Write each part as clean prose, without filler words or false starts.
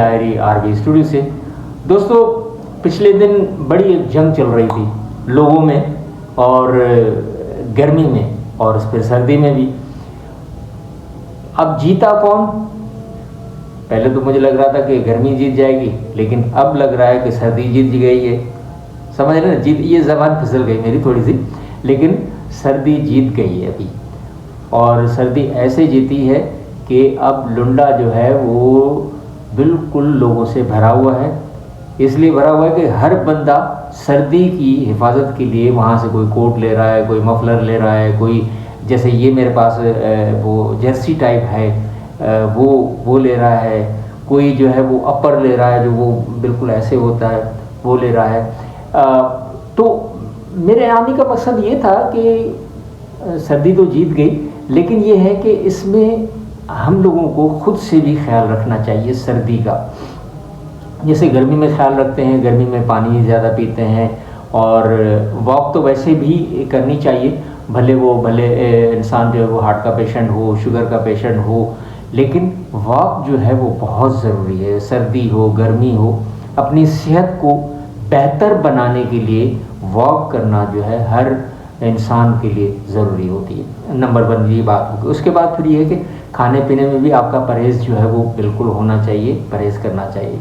Diary RB studio से। दोस्तों, पिछले दिन बड़ी एक जंग चल रही थी लोगों में, और गर्मी में और फिर सर्दी में भी। अब जीता कौन? पहले तो मुझे लग रहा था कि गर्मी जीत जाएगी, लेकिन अब लग रहा है कि सर्दी जीत गई है। समझ रहे ना, जीत, ये ज़बान फिसल गई मेरी थोड़ी सी, लेकिन सर्दी जीत गई है अभी। और सर्दी ऐसे जीती है कि अब लुंडा जो है वो बिल्कुल लोगों से भरा हुआ है। इसलिए भरा हुआ है कि हर बंदा सर्दी की हिफाजत के लिए वहाँ से कोई कोट ले रहा है, कोई मफलर ले रहा है, कोई जैसे ये मेरे पास वो जर्सी टाइप है वो ले रहा है, कोई जो है वो अपर ले रहा है जो वो बिल्कुल ऐसे होता है वो ले रहा है। तो मेरे आने का मकसद ये था कि सर्दी तो जीत गई, लेकिन ये है कि इसमें हम लोगों को खुद से भी ख्याल रखना चाहिए सर्दी का। जैसे गर्मी में ख्याल रखते हैं, गर्मी में पानी ज़्यादा पीते हैं, और वॉक तो वैसे भी करनी चाहिए, भले इंसान जो है वो हार्ट का पेशेंट हो, शुगर का पेशेंट हो, लेकिन वॉक जो है वो बहुत ज़रूरी है। सर्दी हो गर्मी हो, अपनी सेहत को बेहतर बनाने के लिए वॉक करना जो है हर इंसान के लिए ज़रूरी होती है। नंबर 1 ये बात होगी। उसके बाद फिर ये है कि खाने पीने में भी आपका परहेज़ जो है वो बिल्कुल होना चाहिए, परहेज़ करना चाहिए।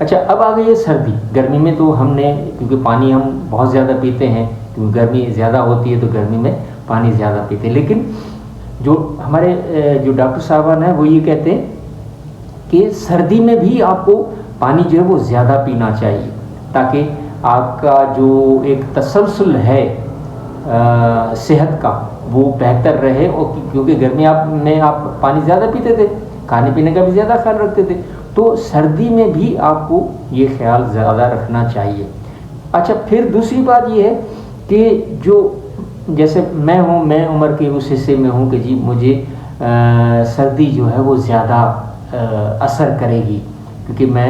अच्छा, अब आ गई है सर्दी। गर्मी में तो हमने, क्योंकि पानी हम बहुत ज़्यादा पीते हैं, क्योंकि गर्मी ज़्यादा होती है तो गर्मी में पानी ज़्यादा पीते हैं, लेकिन जो हमारे जो डॉक्टर साहबान हैं वो ये कहते हैं कि सर्दी में भी आपको पानी जो है वो ज़्यादा पीना चाहिए, ताकि आपका जो एक तसलसल है सेहत का वो बेहतर रहे। और क्योंकि गर्मी में आप पानी ज़्यादा पीते थे, खाने पीने का भी ज़्यादा ख्याल रखते थे, तो सर्दी में भी आपको ये ख्याल ज़्यादा रखना चाहिए। अच्छा, फिर दूसरी बात ये है कि जो जैसे मैं हूँ, मैं उम्र के उस हिस्से में हूँ कि जी मुझे सर्दी जो है वो ज़्यादा असर करेगी, क्योंकि मैं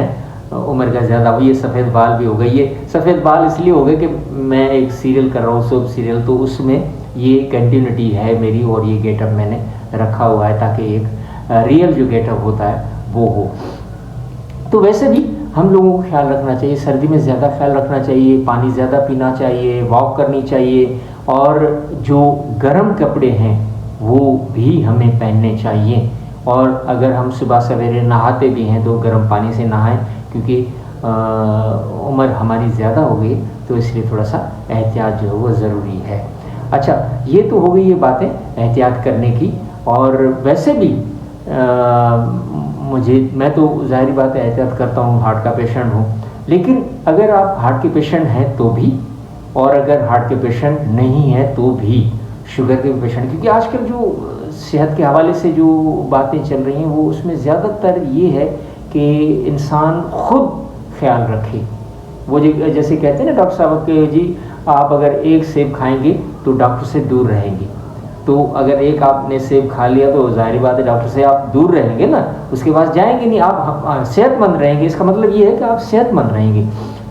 उम्र का ज़्यादा हुई है, सफ़ेद बाल भी हो गई। ये सफ़ेद बाल इसलिए हो गए कि मैं एक सीरियल कर रहा हूँ, सोप सीरियल, तो उसमें ये कंटिन्यूटी है मेरी, और ये गेटअप मैंने रखा हुआ है ताकि एक रियल जो गेटअप होता है वो हो। तो वैसे भी हम लोगों को ख्याल रखना चाहिए, सर्दी में ज़्यादा ख्याल रखना चाहिए, पानी ज़्यादा पीना चाहिए, वॉक करनी चाहिए, और जो गर्म कपड़े हैं वो भी हमें पहनने चाहिए। और अगर हम सुबह सवेरे नहाते भी हैं तो गर्म पानी से नहाएं, क्योंकि उम्र हमारी ज़्यादा हो गई, तो इसलिए थोड़ा सा एहतियात जो है वो ज़रूरी है। अच्छा, ये तो हो गई ये बातें एहतियात करने की। और वैसे भी मैं तो ज़ाहिर बात है एहतियात करता हूँ, हार्ट का पेशेंट हूँ, लेकिन अगर आप हार्ट के पेशेंट हैं तो भी, और अगर हार्ट के पेशेंट नहीं है तो भी, शुगर के पेशेंट, क्योंकि आजकल जो सेहत के हवाले से जो बातें चल रही हैं वो उसमें ज़्यादातर ये है कि इंसान खुद ख्याल रखे। वो जैसे कहते हैं ना डॉक्टर साहब के, जी आप अगर एक सेब खाएंगे तो डॉक्टर से दूर रहेंगे। तो अगर एक आपने सेब खा लिया तो जाहिर बात है डॉक्टर से आप दूर रहेंगे ना, उसके पास जाएंगे नहीं, आप सेहतमंद रहेंगे। इसका मतलब ये है कि आप सेहतमंद रहेंगे।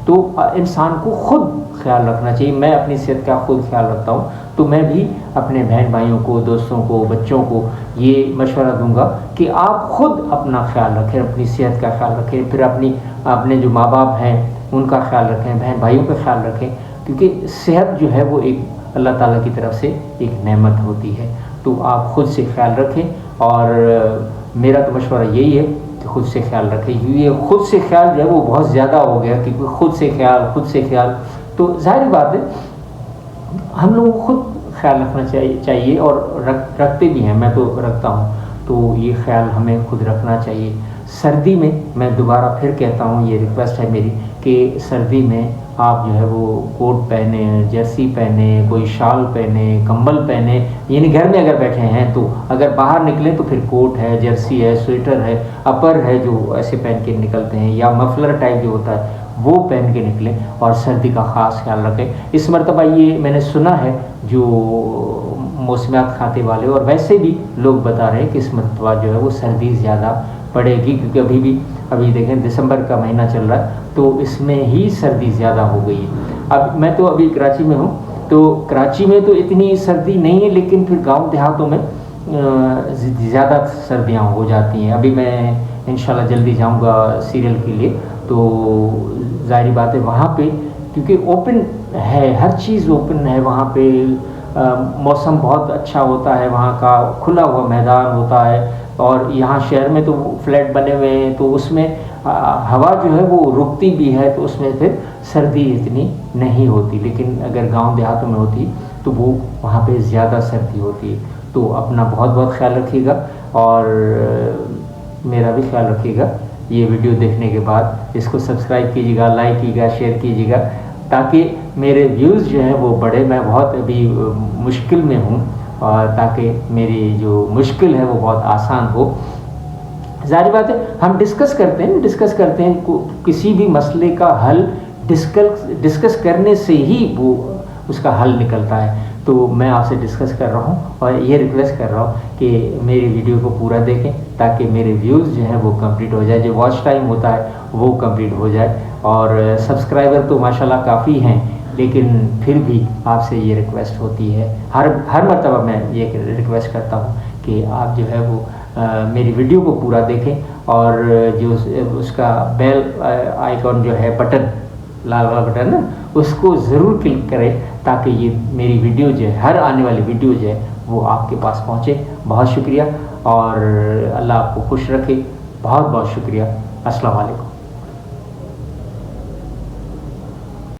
तो इंसान को खुद ख्याल रखना चाहिए। मैं अपनी सेहत का खुद ख्याल रखता हूँ, तो मैं भी अपने बहन भाइयों को, दोस्तों को, बच्चों को ये मशवरा दूंगा कि आप खुद अपना ख्याल रखें, अपनी सेहत का ख्याल रखें, फिर अपने जो माँ बाप हैं उनका ख्याल रखें, बहन भाइयों का ख्याल रखें, क्योंकि सेहत जो है वो एक अल्लाह ताला की तरफ से एक नेमत होती है। तो आप खुद से ख्याल रखें, और मेरा तो मशवरा यही है कि खुद से ख्याल रखें। ये खुद से ख्याल जो है वो बहुत ज़्यादा हो गया, क्योंकि खुद से ख्याल तो जाहिर बात है हम लोगों को खुद ख्याल रखना चाहिए, और रखते भी हैं, मैं तो रखता हूँ। तो ये ख्याल हमें खुद रखना चाहिए। सर्दी में मैं दोबारा फिर कहता हूँ, ये रिक्वेस्ट है मेरी कि सर्दी में आप जो है वो कोट पहने, जर्सी पहने, कोई शाल पहने, कंबल पहने, यानी घर में अगर बैठे हैं तो। अगर बाहर निकलें तो फिर कोट है, जर्सी है, स्वेटर है, अपर है जो ऐसे पहन के निकलते हैं, या मफलर टाइप जो होता है वो पहन के निकलें, और सर्दी का ख़ास ख्याल रखें। इस मरतबा ये मैंने सुना है जो मौसमियात खाते वाले और वैसे भी लोग बता रहे हैं कि इस मरतबा जो है वो सर्दी ज़्यादा पड़ेगी, क्योंकि अभी देखें दिसंबर का महीना चल रहा है, तो इसमें ही सर्दी ज़्यादा हो गई है। अब मैं तो अभी कराची में हूँ, तो कराची में तो इतनी सर्दी नहीं है, लेकिन फिर गांव देहातों में ज़्यादा सर्दियाँ हो जाती हैं। अभी मैं इंशाल्लाह जल्दी जाऊंगा सीरियल के लिए। तो ज़ाहिर बात है वहाँ पे क्योंकि ओपन है, हर चीज़ ओपन है वहाँ पे, मौसम बहुत अच्छा होता है, वहाँ का खुला हुआ मैदान होता है। और यहाँ शहर में तो फ्लैट बने हुए हैं तो उसमें हवा जो है वो रुकती भी है, तो उसमें फिर सर्दी इतनी नहीं होती। लेकिन अगर गांव देहातों में होती तो वो वहाँ पे ज़्यादा सर्दी होती है। तो अपना बहुत बहुत ख्याल रखिएगा और मेरा भी ख्याल रखिएगा। ये वीडियो देखने के बाद इसको सब्सक्राइब कीजिएगा, लाइक कीजिएगा, शेयर कीजिएगा, ताकि मेरे व्यूज़ जो हैं वो बढ़े। मैं बहुत अभी मुश्किल में हूँ और ताकि मेरी जो मुश्किल है वो बहुत आसान हो। ज़ाहिर बात है हम डिस्कस करते हैं किसी भी मसले का हल डिस्कस करने से ही वो उसका हल निकलता है। तो मैं आपसे डिस्कस कर रहा हूँ और ये रिक्वेस्ट कर रहा हूँ कि मेरी वीडियो को पूरा देखें ताकि मेरे व्यूज़ जो हैं वो कंप्लीट हो जाए, जो वॉच टाइम होता है वो कंप्लीट हो जाए। और सब्सक्राइबर तो माशाल्लाह काफ़ी हैं, लेकिन फिर भी आपसे ये रिक्वेस्ट होती है, हर मर्तबा मैं ये रिक्वेस्ट करता हूँ कि आप जो है वो मेरी वीडियो को पूरा देखें और जो उसका बेल आइकॉन जो है बटन, लाल वाला बटन ना, उसको ज़रूर क्लिक करें ताकि ये मेरी वीडियो जो है, हर आने वाली वीडियो जो है वो आपके पास पहुँचे। बहुत शुक्रिया और अल्लाह आपको खुश रखे। बहुत बहुत शुक्रिया। अस्सलाम वालेकुम।